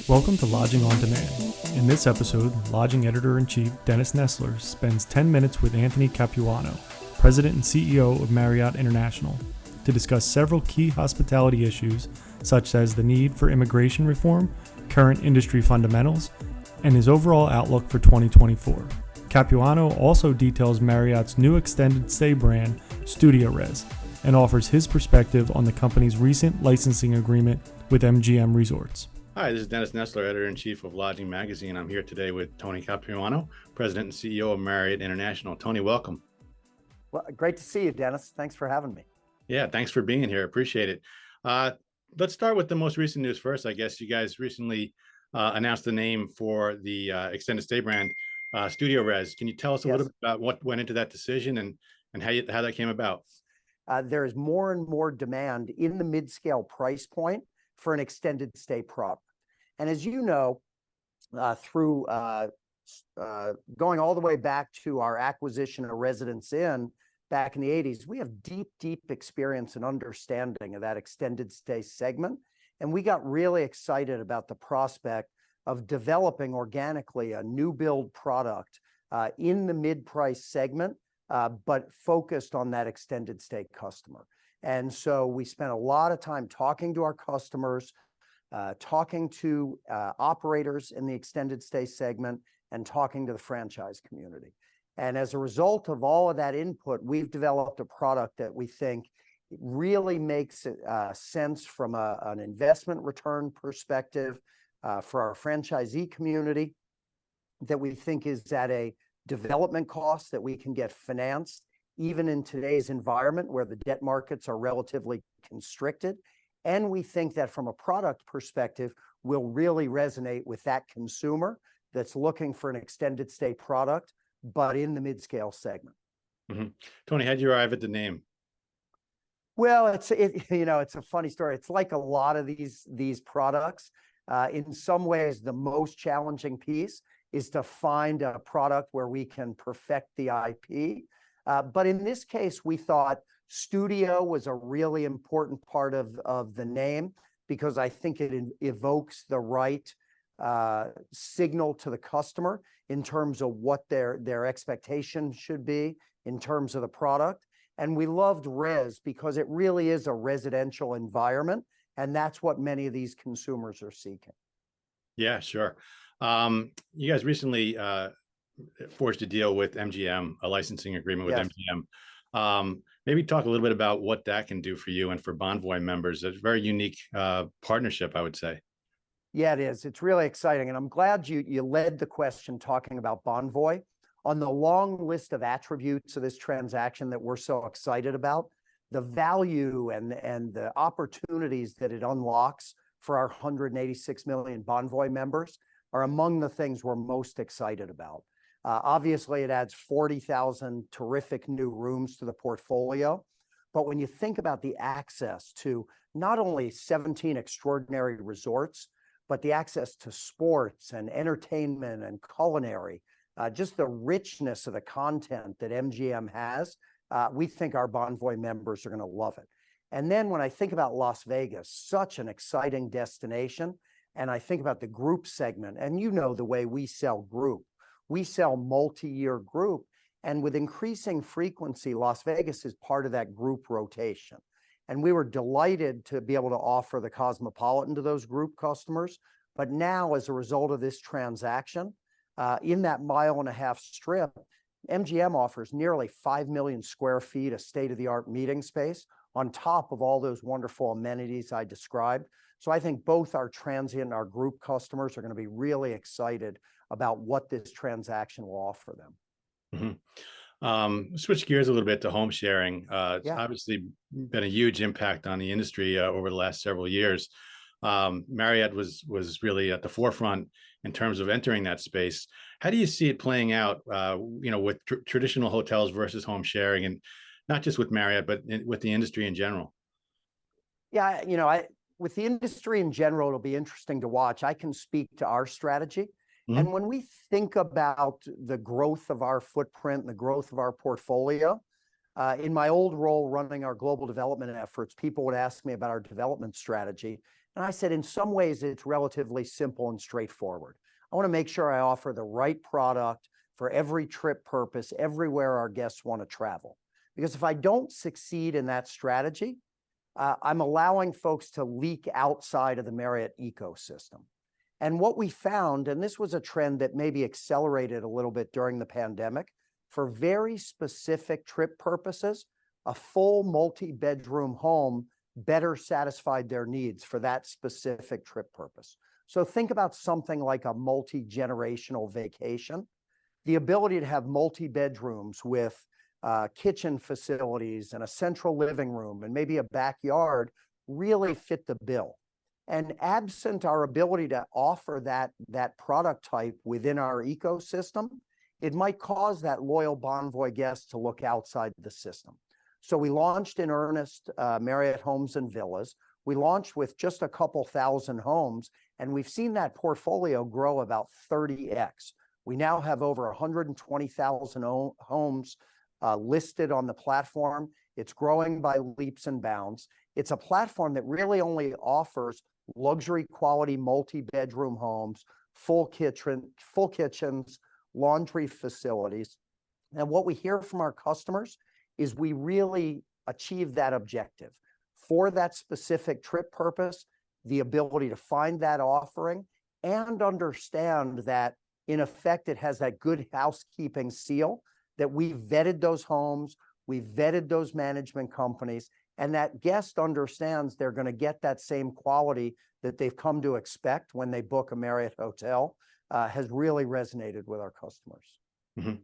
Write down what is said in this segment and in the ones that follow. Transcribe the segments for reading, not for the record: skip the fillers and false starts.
Welcome to Lodging on Demand. In this episode, Lodging Editor-in-Chief Dennis Nessler spends 10 minutes with Anthony Capuano, President and CEO of Marriott International, to discuss several key hospitality issues such as the need for immigration reform, current industry fundamentals, and his overall outlook for 2024. Capuano also details Marriott's new extended stay brand, StudioRes, and offers his perspective on the company's recent licensing agreement with MGM Resorts. Hi, this is Dennis Nessler, Editor-in-Chief of Lodging Magazine. I'm here today with Tony Capuano, President and CEO of Marriott International. Tony, welcome. Well, great to see you, Dennis. Thanks for having me. Yeah, thanks for being here. Appreciate it. Let's start with the most recent news first. I guess you guys recently announced the name for the extended stay brand, StudioRes. Can you tell us a little bit about what went into that decision and how that came about? There is more and more demand in the mid-scale price point for an extended stay product. And as you know, through going all the way back to our acquisition of Residence Inn back in the 80s, we have deep experience and understanding of that extended stay segment. And we got really excited about the prospect of developing organically a new build product in the mid-price segment, but focused on that extended stay customer. And so we spent a lot of time talking to our customers, talking to operators in the extended stay segment, and talking to the franchise community. And as a result of all of that input, we've developed a product that we think really makes sense from an investment return perspective for our franchisee community, that we think is at a development cost that we can get financed, even in today's environment where the debt markets are relatively constricted. And we think that from a product perspective, will really resonate with that consumer that's looking for an extended stay product, but in the mid-scale segment. Mm-hmm. Tony, how'd you arrive at the name? Well, it's a funny story. It's like a lot of these products. In some ways, the most challenging piece is to find a product where we can perfect the IP. But in this case, we thought studio was a really important part of the name, because I think it evokes the right signal to the customer in terms of what their expectation should be in terms of the product. And we loved res because it really is a residential environment, and that's what many of these consumers are seeking. Yeah, sure. You guys recently forged a deal with MGM, a licensing agreement with MGM. Maybe talk a little bit about what that can do for you and for Bonvoy members. It's a very unique partnership, I would say. Yeah, it is. It's really exciting. And I'm glad you led the question talking about Bonvoy. On the long list of attributes of this transaction that we're so excited about, the value and the opportunities that it unlocks for our 186 million Bonvoy members are among the things we're most excited about. Obviously, it adds 40,000 terrific new rooms to the portfolio. But when you think about the access to not only 17 extraordinary resorts, but the access to sports and entertainment and culinary, just the richness of the content that MGM has, we think our Bonvoy members are going to love it. And then when I think about Las Vegas, such an exciting destination, and I think about the group segment, and you know the way we sell group. We sell multi-year group, and with increasing frequency, Las Vegas is part of that group rotation. And we were delighted to be able to offer the Cosmopolitan to those group customers. But now, as a result of this transaction, in that 1.5-mile strip, MGM offers nearly 5 million square feet of state-of-the-art meeting space on top of all those wonderful amenities I described. So I think both our transient and our group customers are going to be really excited about what this transaction will offer them. Mm-hmm. Switch gears a little bit to home sharing. It's obviously been a huge impact on the industry over the last several years. Marriott was really at the forefront in terms of entering that space. How do you see it playing out, with traditional hotels versus home sharing, and not just with Marriott, but with the industry in general? Yeah, with the industry in general, it'll be interesting to watch. I can speak to our strategy. Mm-hmm. And when we think about the growth of our footprint, the growth of our portfolio, in my old role running our global development efforts, people would ask me about our development strategy. And I said, in some ways, it's relatively simple and straightforward. I want to make sure I offer the right product for every trip purpose, everywhere our guests want to travel. Because if I don't succeed in that strategy, I'm allowing folks to leak outside of the Marriott ecosystem. And what we found, and this was a trend that maybe accelerated a little bit during the pandemic, for very specific trip purposes, a full multi-bedroom home better satisfied their needs for that specific trip purpose. So think about something like a multi-generational vacation. The ability to have multi-bedrooms with kitchen facilities and a central living room and maybe a backyard really fit the bill. And absent our ability to offer that product type within our ecosystem, it might cause that loyal Bonvoy guest to look outside the system. So we launched in earnest Marriott Homes and Villas. We launched with just a couple thousand homes, and we've seen that portfolio grow about 30x. We now have over 120,000 homes listed on the platform. It's growing by leaps and bounds. It's a platform that really only offers luxury quality multi-bedroom homes, full kitchens, laundry facilities. And what we hear from our customers is we really achieve that objective. For that specific trip purpose, the ability to find that offering and understand that, in effect, it has that good housekeeping seal, that we've vetted those homes, we've vetted those management companies, and that guest understands they're going to get that same quality that they've come to expect when they book a Marriott hotel, has really resonated with our customers. Mm-hmm.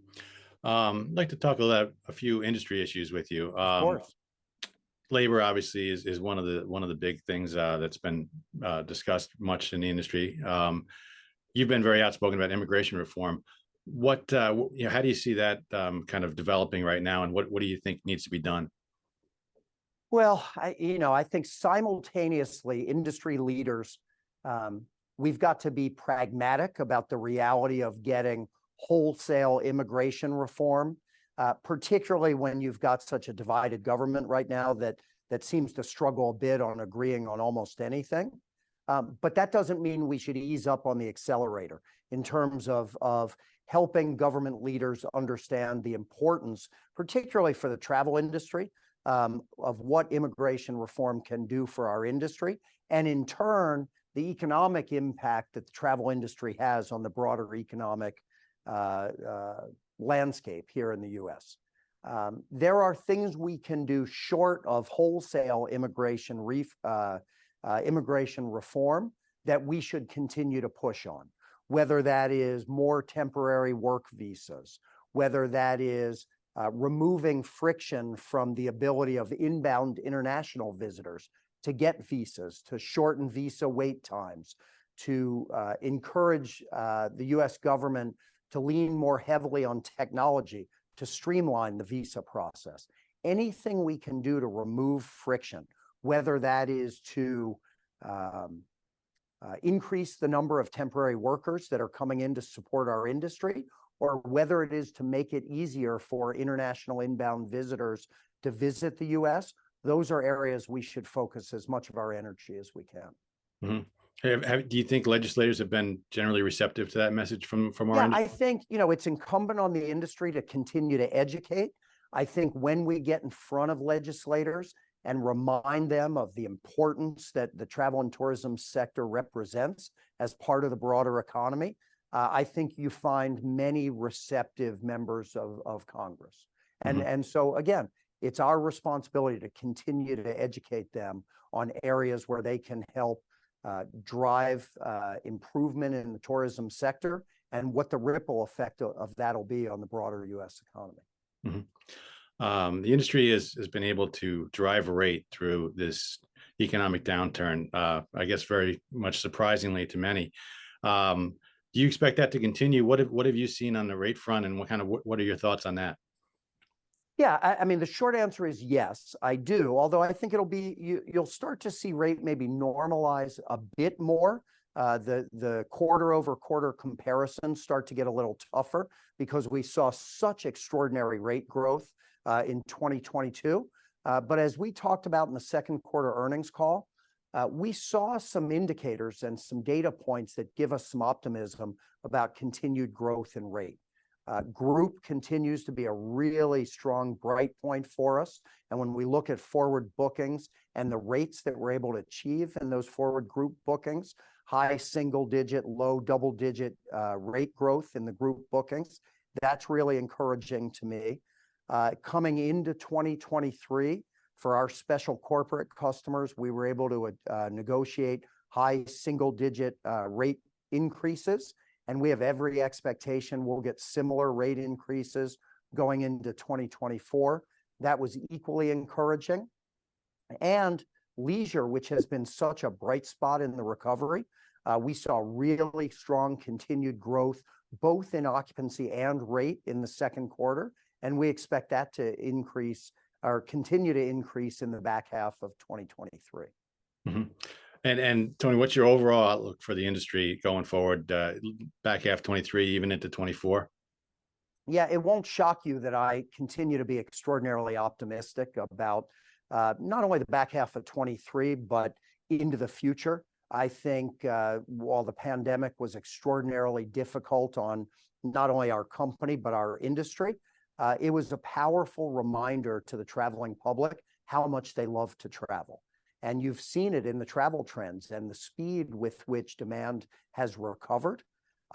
I'd like to talk about a few industry issues with you. Of course. Labor obviously is one of the big things that's been discussed much in the industry. You've been very outspoken about immigration reform. How do you see that kind of developing right now, and what do you think needs to be done? Well, I think simultaneously, industry leaders, we've got to be pragmatic about the reality of getting wholesale immigration reform, particularly when you've got such a divided government right now that seems to struggle a bit on agreeing on almost anything. But that doesn't mean we should ease up on the accelerator in terms of helping government leaders understand the importance, particularly for the travel industry, of what immigration reform can do for our industry, and in turn, the economic impact that the travel industry has on the broader economic landscape here in the U.S. There are things we can do short of wholesale immigration reform that we should continue to push on, whether that is more temporary work visas, whether that is removing friction from the ability of inbound international visitors to get visas, to shorten visa wait times, to encourage the U.S. government to lean more heavily on technology to streamline the visa process. Anything we can do to remove friction, whether that is to increase the number of temporary workers that are coming in to support our industry, or whether it is to make it easier for international inbound visitors to visit the U.S., those are areas we should focus as much of our energy as we can. Mm-hmm. Do you think legislators have been generally receptive to that message from our industry? I think, it's incumbent on the industry to continue to educate. I think when we get in front of legislators and remind them of the importance that the travel and tourism sector represents as part of the broader economy, I think you find many receptive members of Congress. And so, again, it's our responsibility to continue to educate them on areas where they can help drive improvement in the tourism sector and what the ripple effect of that'll be on the broader U.S. economy. Mm-hmm. The industry has been able to drive a rate through this economic downturn, I guess very much surprisingly to many. Do you expect that to continue? What have you seen on the rate front, and what are your thoughts on that? Yeah, I mean, the short answer is yes, I do. Although I think you'll start to see rate maybe normalize a bit more. The quarter over quarter comparisons start to get a little tougher because we saw such extraordinary rate growth in 2022. But as we talked about in the second quarter earnings call, we saw some indicators and some data points that give us some optimism about continued growth in rate. Group continues to be a really strong, bright point for us. And when we look at forward bookings and the rates that we're able to achieve in those forward group bookings, high single-digit, low double-digit rate growth in the group bookings, that's really encouraging to me. Coming into 2023, for our special corporate customers, we were able to negotiate high single-digit rate increases, and we have every expectation we'll get similar rate increases going into 2024. That was equally encouraging. And leisure, which has been such a bright spot in the recovery, we saw really strong continued growth, both in occupancy and rate in the second quarter, and we expect that to increase or continue to increase in the back half of 2023. Mm-hmm. And Tony, what's your overall outlook for the industry going forward, back half 23, even into 24? Yeah, it won't shock you that I continue to be extraordinarily optimistic about not only the back half of 23, but into the future. I think while the pandemic was extraordinarily difficult on not only our company, but our industry, it was a powerful reminder to the traveling public how much they love to travel. And you've seen it in the travel trends and the speed with which demand has recovered.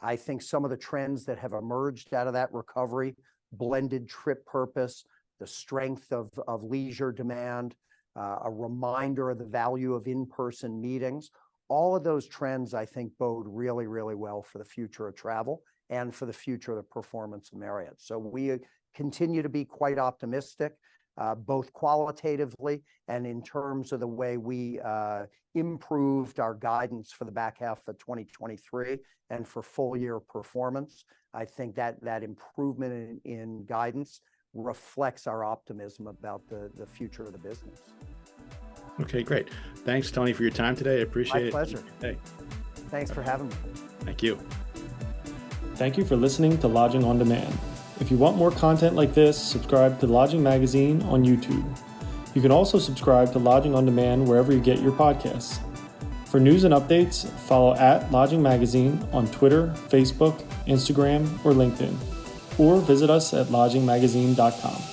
I think some of the trends that have emerged out of that recovery, blended trip purpose, the strength of leisure demand, a reminder of the value of in-person meetings, all of those trends, I think, bode really, really well for the future of travel and for the future of the performance of Marriott. So we continue to be quite optimistic, both qualitatively and in terms of the way we improved our guidance for the back half of 2023 and for full year performance. I think that improvement in guidance reflects our optimism about the future of the business. Okay, great. Thanks, Tony, for your time today. I appreciate it. My pleasure. Hey. Thanks for having me. Thank you. Thank you for listening to Lodging on Demand. If you want more content like this, subscribe to Lodging Magazine on YouTube. You can also subscribe to Lodging on Demand wherever you get your podcasts. For news and updates, follow @Lodging Magazine on Twitter, Facebook, Instagram, or LinkedIn, or visit us at lodgingmagazine.com.